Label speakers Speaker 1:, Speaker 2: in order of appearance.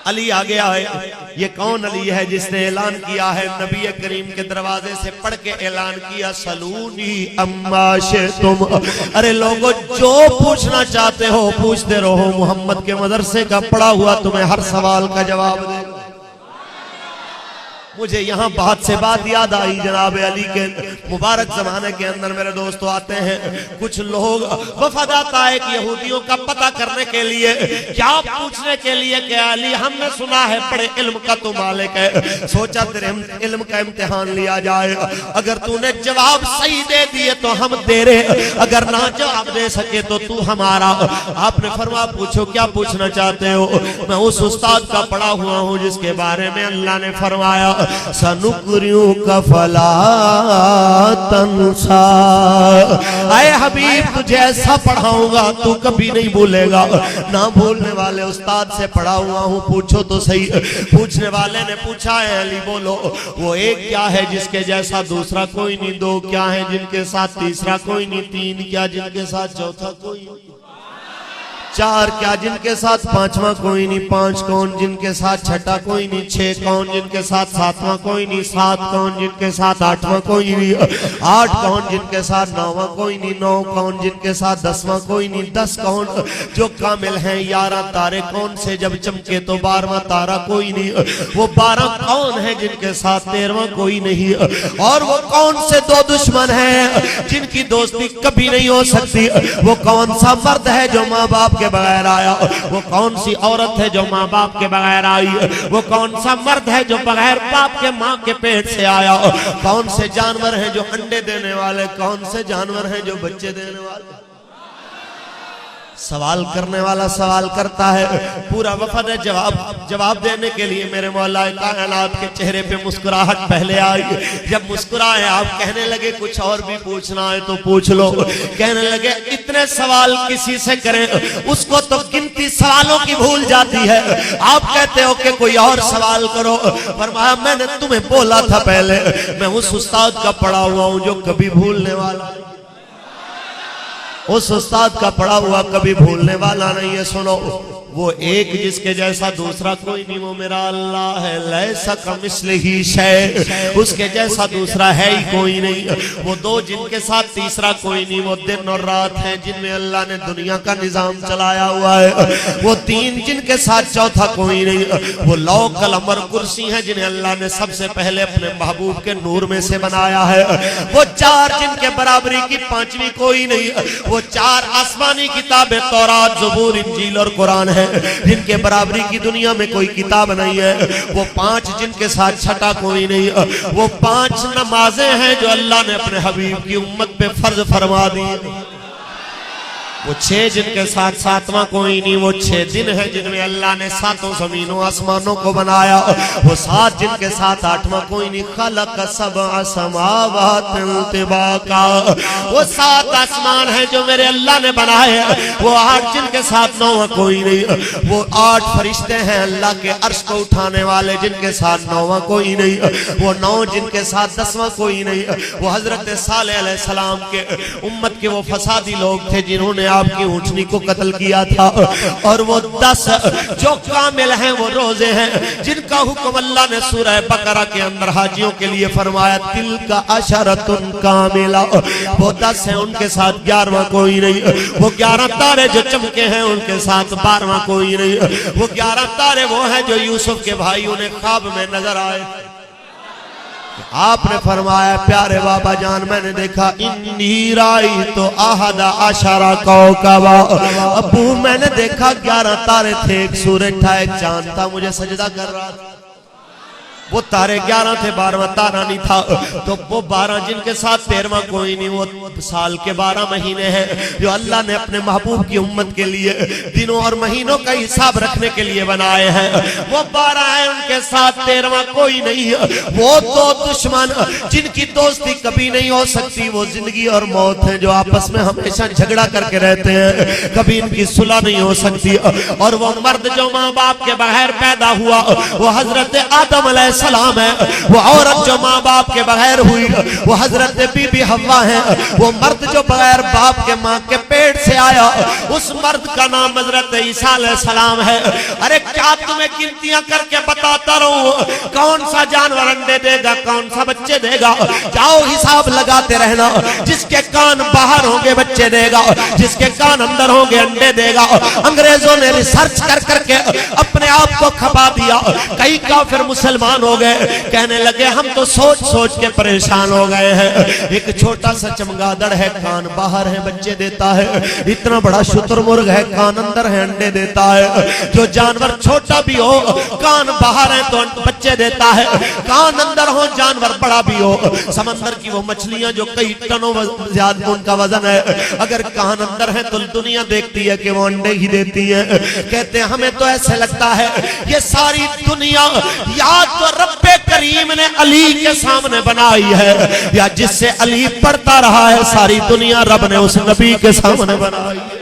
Speaker 1: علی آ گیا ہے. یہ کون علی ہے جس نے اعلان کیا ہے نبی کریم کے دروازے سے پڑھ کے اعلان کیا سلونی اما شئتم. ارے لوگوں جو پوچھنا چاہتے ہو پوچھتے رہو، محمد کے مدرسے کا پڑھا ہوا تمہیں ہر سوال کا جواب دے گا. مجھے یہاں بات سے بات یاد آئی، جناب علی کے مبارک زمانے کے اندر میرے دوستو آتے ہیں کچھ لوگ، وفد آتا ہے کہ یہودیوں کا پتہ کرنے کے لیے، کیا پوچھنے کے لیے کہ علی ہم نے سنا ہے بڑے علم کا تو مالک ہے، سوچا تیرے علم کا امتحان لیا جائے، اگر تو نے جواب صحیح دے دیے تو ہم تیرے، اگر نہ جواب دے سکے تو تو ہمارا. آپ نے فرمایا پوچھو کیا پوچھنا چاہتے ہو. میں اس استاد کا پڑھا ہوا ہوں جس کے بارے میں اللہ نے فرمایا سَنُقْرِئُكَ فَلَا تَنْسَىٰ. اے حبیب تجھے ایسا پڑھاؤں گا تو کبھی نہیں بھولے گا. نہ بھولنے والے استاد سے پڑھا ہوا ہوں، پوچھو تو صحیح. پوچھنے والے نے پوچھا ہے علی بولو وہ ایک کیا ہے جس کے جیسا دوسرا کوئی نہیں، دو کیا ہے جن کے ساتھ تیسرا کوئی نہیں، تین کیا جن کے ساتھ چوتھا کوئی نہیں، چار کیا جن کے ساتھ پانچواں کوئی نہیں، پانچ کون جن کے ساتھ چھٹا کوئی نہیں، چھ کون جن کے ساتھ ساتواں کوئی نہیں، سات کون جن کے ساتھ آٹھواں کوئی نہیں، آٹھ کون جن کے ساتھ نوواں کوئی نہیں، نو کون جن کے ساتھ دسواں کوئی نہیں، دس کون جو کامل ہیں، 11 تارے کون سے جب چمکے تو 12واں تارہ کوئی نہیں، وہ 12 کون ہیں جن کے ساتھ 13واں کوئی نہیں، اور وہ کون سے دو دشمن ہیں جن کی دوستی کبھی نہیں ہو سکتی، وہ کون سا مرد ہے جو ماں باپ کے بغیر آیا، وہ کون سی عورت ہے جو ماں باپ کے بغیر آئی، وہ کون سا مرد ہے جو بغیر باپ کے ماں کے پیٹ سے آیا، کون سے جانور ہیں جو انڈے دینے والے، کون سے جانور ہیں جو بچے دینے والے. سوال کرنے والا سوال کرتا ہے، پورا وفد جواب دینے کے لیے میرے مولا کائنات کے چہرے پہ مسکراہٹ پہلے آئی. جب مسکرائے آپ کہنے لگے کچھ اور بھی پوچھنا ہے تو پوچھ لو. کہنے لگے اتنے سوال کسی سے کریں اس کو تو گنتی سوالوں کی بھول جاتی ہے، آپ کہتے ہو کہ کوئی اور سوال کرو. فرمایا میں نے تمہیں بولا تھا پہلے میں اس استاد کا پڑھا ہوا ہوں جو کبھی بھولنے والا، اس استاد کا پڑھا ہوا کبھی بھولنے والا نہیں ہے. سنو وہ ایک جس کے جیسا دوسرا کوئی نہیں، وہ میرا اللہ ہے. لیسا کمثلہ شیء، اس کے جیسا دوسرا ہے ہی کوئی نہیں. وہ دو جن کے ساتھ تیسرا کوئی نہیں، وہ دن اور رات ہیں جن میں اللہ نے دنیا کا نظام چلایا ہوا ہے. وہ تین جن کے ساتھ چوتھا کوئی نہیں. وہ لوح قلم اور کرسی ہیں جنہیں اللہ نے سب سے پہلے اپنے محبوب کے نور میں سے بنایا ہے. وہ چار جن کے برابری کی پانچویں کوئی نہیں. وہ چار آسمانی کتابیں تورات، زبور، انجیل اور قرآن ہے جن کے برابری کی دنیا میں کوئی کتاب نہیں ہے. وہ پانچ جن کے ساتھ چھٹا کوئی نہیں. وہ پانچ نمازیں ہیں جو اللہ نے اپنے حبیب کی امت پہ فرض فرما دی. وہ چھ جن کے ساتھ ساتواں کوئی نہیں. وہ 6 دن ہیں جن میں اللہ نے ساتوں زمینوں آسمانوں کو بنایا. وہ 7 جن کے ساتھ 8واں کوئی نہیں. خلق 7 سماوات طباقا، وہ 7 آسمان ہیں جو میرے اللہ نے بنائے. وہ 8 جن کے ساتھ 9واں کوئی نہیں. وہ 8 فرشتے ہیں اللہ کے عرش کو اٹھانے والے جن کے ساتھ 9واں کوئی نہیں. وہ 9 جن کے ساتھ 10واں کوئی نہیں. وہ حضرت صالح علیہ السلام کے امت کے وہ فسادی لوگ تھے جنہوں نے آپ کی اونٹنی کو قتل کیا تھا. اور وہ 10 جو کامل ہیں وہ روزے ہیں جن کا حکم اللہ نے سورہ بقرہ کے اندر حاجیوں کے لیے فرمایا تلک عشرۃ کاملہ. وہ 10 ہیں ان کے ساتھ 11واں کوئی نہیں. وہ 11 تارے جو چمکے ہیں ان کے ساتھ 12واں کوئی نہیں. وہ 11 تارے وہ ہیں جو یوسف کے بھائی انہیں خواب میں نظر آئے. آپ نے فرمایا پیارے بابا جان میں نے دیکھا انی رأیت احد عشر کوکبا. ابو میں نے دیکھا 11 تارے تھے، ایک سورج تھا، ایک چاند تھا، مجھے سجدہ کر رہا تھا. وہ تارے 11 تھے، 12واں تارہ نہیں تھا. تو وہ 12 جن کے ساتھ 13واں کوئی نہیں. وہ سال کے 12 مہینے ہیں جو اللہ نے اپنے محبوب کی امت کے لیے دنوں اور مہینوں کا حساب رکھنے کے لیے بنائے ہیں. وہ 12 ہیں ان کے ساتھ 13واں کوئی نہیں. وہ دو دشمن جن کی دوستی کبھی نہیں ہو سکتی، وہ زندگی اور موت ہیں جو آپس میں ہمیشہ جھگڑا کر کے رہتے ہیں، کبھی ان کی صلح نہیں ہو سکتی. اور وہ مرد جو ماں باپ کے بغیر پیدا ہوا وہ حضرت آدم علیہ السلام ہے، وہ عورت جو ماں باپ کے بغیر ہوئی وہ حضرت بی بی حوا ہے، وہ مرد جو بغیر باپ کے ماں کے پیٹ سے آیا اس مرد کا نام حضرت عیسیٰ علیہ السلام ہے۔ ارے کیا تمہیں گنتیاں کر کے بتاتا رہوں کون سا جانور انڈے دے گا کون سا بچے دے گا؟ جاؤ حساب لگاتے رہنا، جس کے کان باہر ہوں گے بچے دے گا، جس کے کان اندر ہوں گے انڈے دے گا۔ انگریزوں نے ریسرچ کر کر کے اپنے آپ کو کھپا دیا، کئی کافر مسلمان ہو گئے، کہنے لگے ہم تو سوچ سوچ کے پریشان ہو گئے ہیں، ایک چھوٹا سا چمگادڑ ہے کان باہر ہے بچے دیتا ہے، اتنا بڑا شتر مرغ ہے کان اندر ہے انڈے دیتا ہے، جو جانور چھوٹا بھی ہو کان باہر ہے تو بچے دیتا ہے، کان اندر ہو جانور بڑا بھی ہو، سمندر کی وہ مچھلیاں جو کئی ٹنوں زیادہ ان کا وزن ہے اگر کان اندر ہے تو دنیا دیکھتی ہے کہ وہ انڈے ہی دیتی ہیں۔ کہتے ہیں ہمیں تو ایسے لگتا ہے یہ ساری دنیا یا تو رب کریم نے علی کے سامنے بنائی ہے یا جس سے علی پڑھتا رہا ہے ساری دنیا رب نے اس نبی کے سامنے بنائی ہے۔